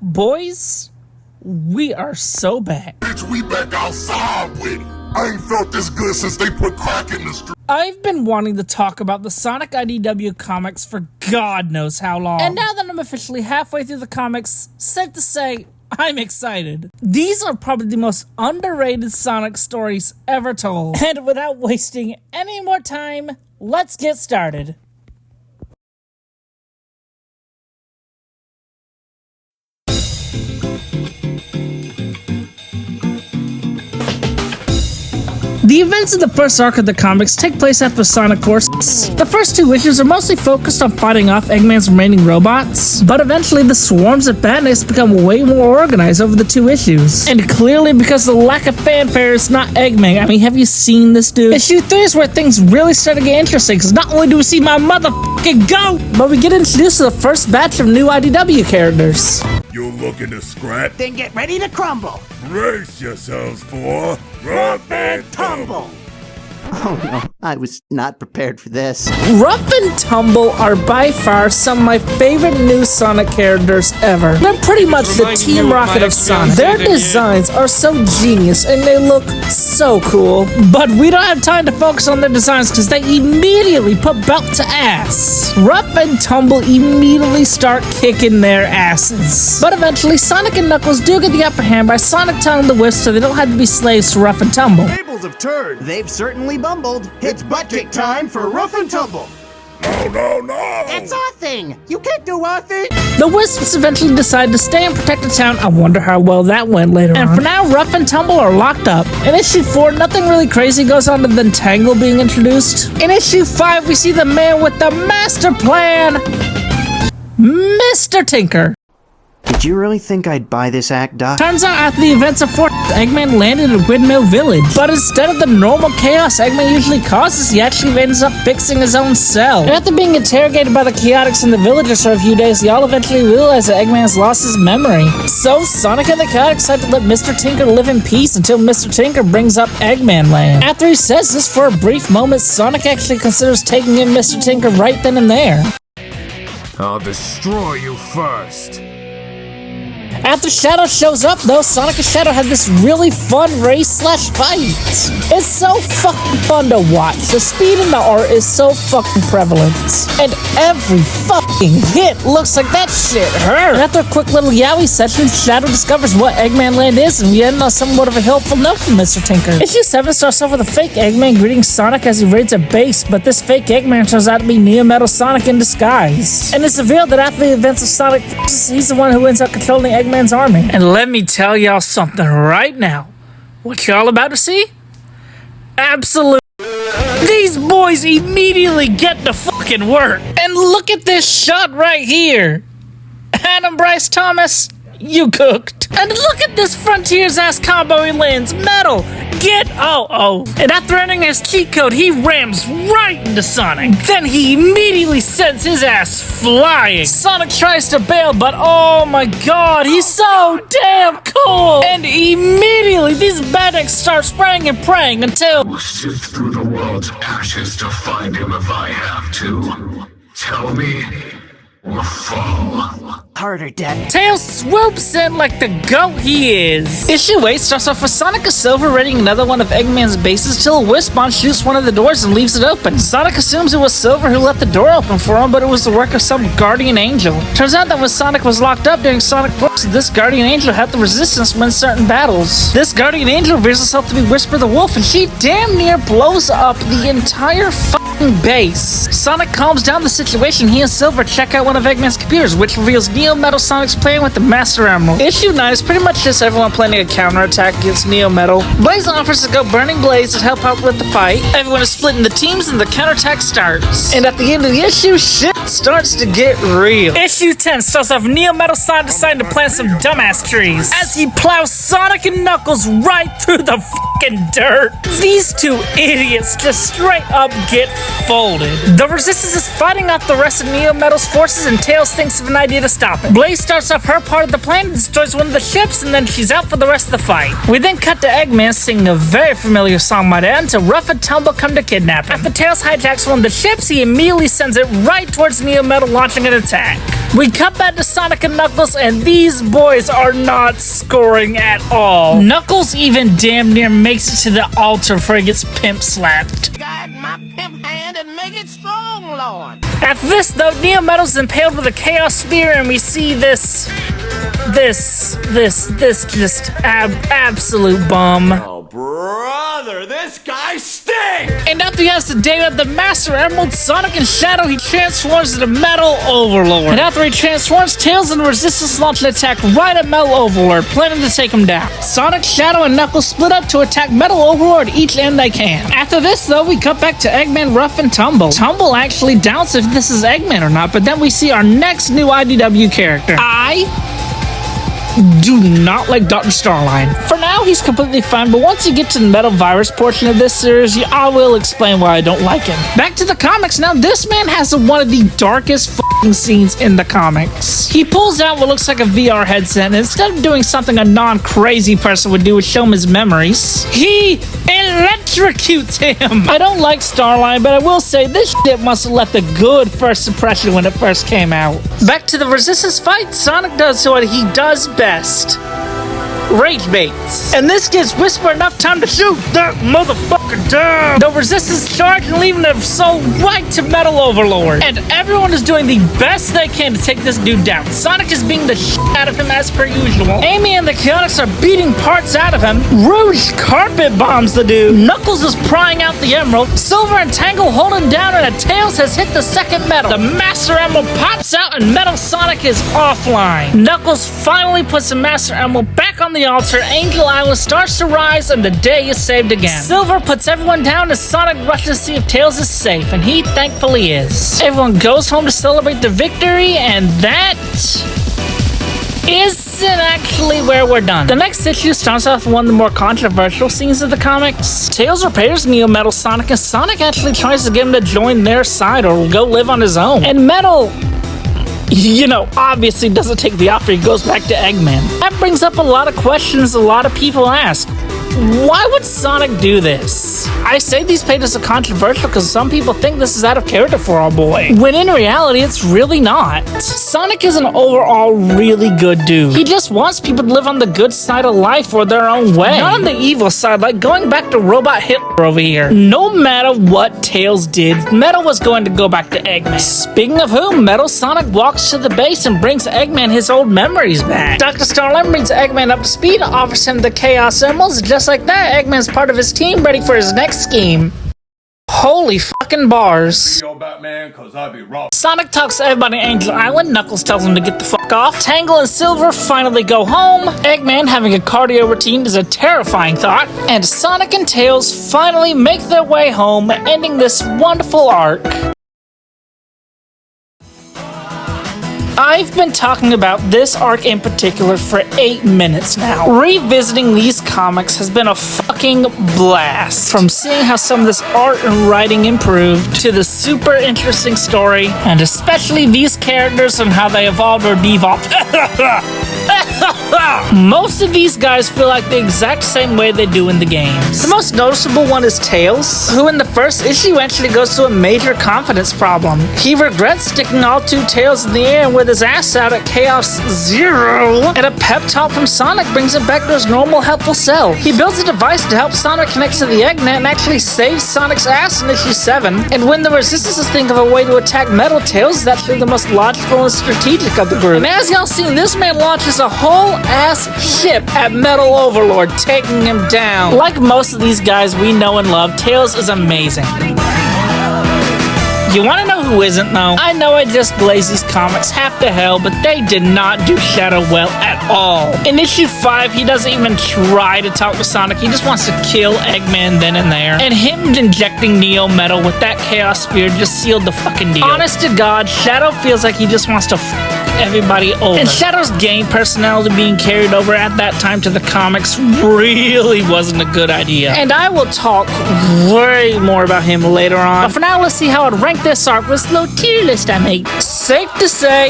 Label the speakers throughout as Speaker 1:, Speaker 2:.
Speaker 1: Boys, we are so back.
Speaker 2: Bitch, we back outside with it. I ain't felt this good since they put crack in the street.
Speaker 1: I've been wanting to talk about the Sonic IDW comics for God knows how long. And now that I'm officially halfway through the comics, safe to say, I'm excited. These are probably the most underrated Sonic stories ever told. And without wasting any more time, let's get started. The events of the first arc of the comics take place after Sonic Forces. The first two issues are mostly focused on fighting off Eggman's remaining robots, but eventually the swarms of badness become way more organized over the two issues. And clearly because of the lack of fanfare, it's not Eggman. I mean, have you seen this dude? Issue 3 is where things really start to get interesting, because not only do we see my motherfucking goat, but we get introduced to the first batch of new IDW characters.
Speaker 2: You looking to scrap?
Speaker 3: Then get ready to crumble.
Speaker 2: Brace yourselves for Rough and Tumble.
Speaker 3: Oh no, I was not prepared for this.
Speaker 1: Rough and Tumble are by far some of my favorite new Sonic characters ever. They're pretty much the Team Rocket of Sonic. Their designs are so genius and they look so cool. But we don't have time to focus on their designs because they immediately put belt to ass. Rough and Tumble immediately start kicking their asses. But eventually Sonic and Knuckles do get the upper hand by Sonic telling the Wisp so they don't have to be slaves to Rough and Tumble.
Speaker 4: Tables have turned.
Speaker 3: They've certainly bumbled.
Speaker 4: It's butt kick time for Rough and Tumble.
Speaker 2: No.
Speaker 3: That's our thing. You can't do our thing.
Speaker 1: The Wisps eventually decide to stay and protect the town. I wonder how well that went later on. And for now, Rough and Tumble are locked up. In issue 4, nothing really crazy goes on other than Tangle being introduced. In issue 5, we see the man with the master plan, Mr. Tinker.
Speaker 3: Did you really think I'd buy this act, Doc?
Speaker 1: Turns out after the events of Fort, Eggman landed at Windmill Village. But instead of the normal chaos Eggman usually causes, he actually ends up fixing his own cell. And after being interrogated by the Chaotix and the villagers for a few days, they all eventually realize that Eggman has lost his memory. So Sonic and the Chaotix decide to let Mr. Tinker live in peace until Mr. Tinker brings up Eggman Land. After he says this for a brief moment, Sonic actually considers taking in Mr. Tinker right then and there.
Speaker 5: I'll destroy you first.
Speaker 1: After Shadow shows up, though, Sonic and Shadow have this really fun race/fight. It's so fucking fun to watch. The speed in the art is so fucking prevalent. And every fucking hit looks like that shit hurt. After a quick little yaoi session, Shadow discovers what Eggman Land is, and we end on somewhat of a helpful note from Mr. Tinker. Issue 7 starts off with a fake Eggman greeting Sonic as he raids a base, but this fake Eggman turns out to be Neo Metal Sonic in disguise. And it's revealed that after the events of Sonic, he's the one who ends up controlling Eggman's army. And let me tell y'all something right now. What y'all about to see? Absolutely. These boys immediately get to fucking work. And look at this shot right here. Adam Bryce Thomas, you cooked. And look at this Frontiers ass combo he lands. Metal. Get And after entering his cheat code, he rams right into Sonic. Then he immediately sends his ass flying. Sonic tries to bail, but oh my god, he's so damn cool. And immediately these badniks start spraying and praying until
Speaker 6: We'll sift through the world's ashes to find him if I have to. Tell me or fall.
Speaker 3: Harder, Dad.
Speaker 1: Tails swoops in like the goat he is. Issue 8 starts off with Sonic and Silver raiding another one of Eggman's bases till a Wisp-On shoots one of the doors and leaves it open. Sonic assumes it was Silver who let the door open for him, but it was the work of some guardian angel. Turns out that when Sonic was locked up during Sonic Forces, this guardian angel had the resistance win certain battles. This guardian angel reveals herself to be Whisper the Wolf, and she damn near blows up the entire fucking base. Sonic calms down the situation. He and Silver check out one of Eggman's computers, which reveals Neo Metal Sonic's plan with the Master Emerald. Issue 9 is pretty much just everyone planning a counterattack against Neo Metal. Blaze offers to go Burning Blaze to help out with the fight. Everyone is split into teams and the counterattack starts. And at the end of the issue, shit starts to get real. Issue 10 starts off Neo Metal Sonic deciding to plant some dumbass trees as he plows Sonic and Knuckles right through the fucking dirt. These two idiots just straight up get folded. The Resistance is fighting off the rest of Neo Metal's forces and Tails thinks of an idea to stop it. Blaze starts off her part of the plan and destroys one of the ships, and then she's out for the rest of the fight. We then cut to Eggman singing a very familiar song by then until Rough and Tumble come to kidnap him. After Tails hijacks one of the ships, he immediately sends it right towards Neo Metal, launching an attack. We cut back to Sonic and Knuckles, and these boys are not scoring at all. Knuckles even damn near makes it to the altar before he gets pimp slapped.
Speaker 7: Guide my pimp hand and make it strong, Lord.
Speaker 1: After this, though, Neo Metal's impaled with a Chaos Spear, and we see this just absolute bum.
Speaker 4: Oh, brother, this guy stinks!
Speaker 1: And after he has to deal with the Master Emerald, Sonic and Shadow, he transforms into Metal Overlord. And after he transforms, Tails and Resistance launch an attack right at Metal Overlord, planning to take him down. Sonic, Shadow, and Knuckles split up to attack Metal Overlord each end they can. After this, though, we cut back to Eggman, Rough, and Tumble. Tumble actually doubts if this is Eggman or not, but then we see our next new IDW character. I do not like Dr. Starline. For now, he's completely fine, but once you get to the Metal Virus portion of this series, I will explain why I don't like him. Back to the comics now. This man has one of the darkest f***ing scenes in the comics. He pulls out what looks like a VR headset, and instead of doing something a non-crazy person would do, would show him his memories, he electrocutes him. I don't like Starline, but I will say this shit must have left a good first impression when it first came out. Back to the Resistance fight, Sonic does what he does best. Rage baits. And this gives Whisper enough time to shoot that motherfucker down. The Resistance charge and leaving their soul right to Metal Overlord. And everyone is doing the best they can to take this dude down. Sonic is beating the shit out of him as per usual. Amy and the Chaotix are beating parts out of him. Rouge carpet bombs the dude. Knuckles is prying out the Emerald. Silver and Tangle hold him down, and a Tails has hit the second Metal. The Master Emerald pops out and Metal Sonic is offline. Knuckles finally puts the Master Emerald back on the altar. Angel Island starts to rise and the day is saved again. Silver puts everyone down as Sonic rushes to see if Tails is safe, and he thankfully is. Everyone goes home to celebrate the victory, and that isn't actually where we're done. The next issue starts off with one of the more controversial scenes of the comics. Tails repairs Neo Metal Sonic, and Sonic actually tries to get him to join their side or go live on his own. And Metal, obviously doesn't take the offer. He goes back to Eggman. That brings up a lot of questions a lot of people ask. Why would Sonic do this? I say these pages are controversial because some people think this is out of character for our boy, when in reality it's really not. Sonic is an overall really good dude. He just wants people to live on the good side of life or their own way, not on the evil side, like going back to Robot Hitler over here. No matter what Tails did, Metal was going to go back to Eggman. Speaking of whom, Metal Sonic walks to the base and brings Eggman his old memories back. Dr. Starline brings Eggman up to speed, offers him the Chaos Emeralds. Just like that, Eggman's part of his team, ready for his next scheme. Holy fucking bars.
Speaker 4: Yo, Batman, cause I be raw.
Speaker 1: Sonic talks to everybody on Angel Island. Knuckles tells him to get the fuck off. Tangle and Silver finally go home. Eggman having a cardio routine is a terrifying thought. And Sonic and Tails finally make their way home, ending this wonderful arc. I've been talking about this arc in particular for 8 minutes now. Revisiting these comics has been a fucking blast. From seeing how some of this art and writing improved, to the super interesting story, and especially these characters and how they evolved or devolved. Most of these guys feel like the exact same way they do in the games. The most noticeable one is Tails, who in the first issue actually goes through a major confidence problem. He regrets sticking all two tails in the air with his ass out at Chaos Zero, and a pep talk from Sonic brings him back to his normal helpful self. He builds a device to help Sonic connect to the Eggnet and actually saves Sonic's ass in issue 7. And when the Resistance think of a way to attack Metal, Tails is actually the most logical and strategic of the group. And as y'all seen, this man launches a whole ass ship at Metal Overlord, taking him down. Like most of these guys we know and love, Tails is amazing. You want to know who isn't, though? I know I just glazed these comics half to hell, but they did not do Shadow well at all. In issue 5, he doesn't even try to talk to Sonic. He just wants to kill Eggman then and there. And him injecting Neo Metal with that Chaos Spear just sealed the fucking deal. Honest to God, Shadow feels like he just wants to everybody over. And Shadow's game personality being carried over at that time to the comics really wasn't a good idea. And I will talk way more about him later on. But for now, let's see how I'd rank this arc with this little tier list I made. Safe to say,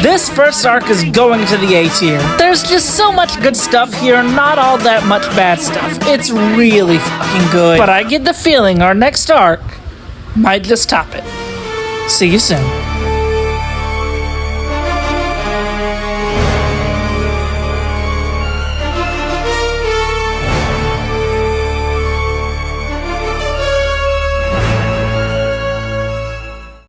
Speaker 1: this first arc is going to the A tier. There's just so much good stuff here, not all that much bad stuff. It's really fucking good. But I get the feeling our next arc might just top it. See you soon.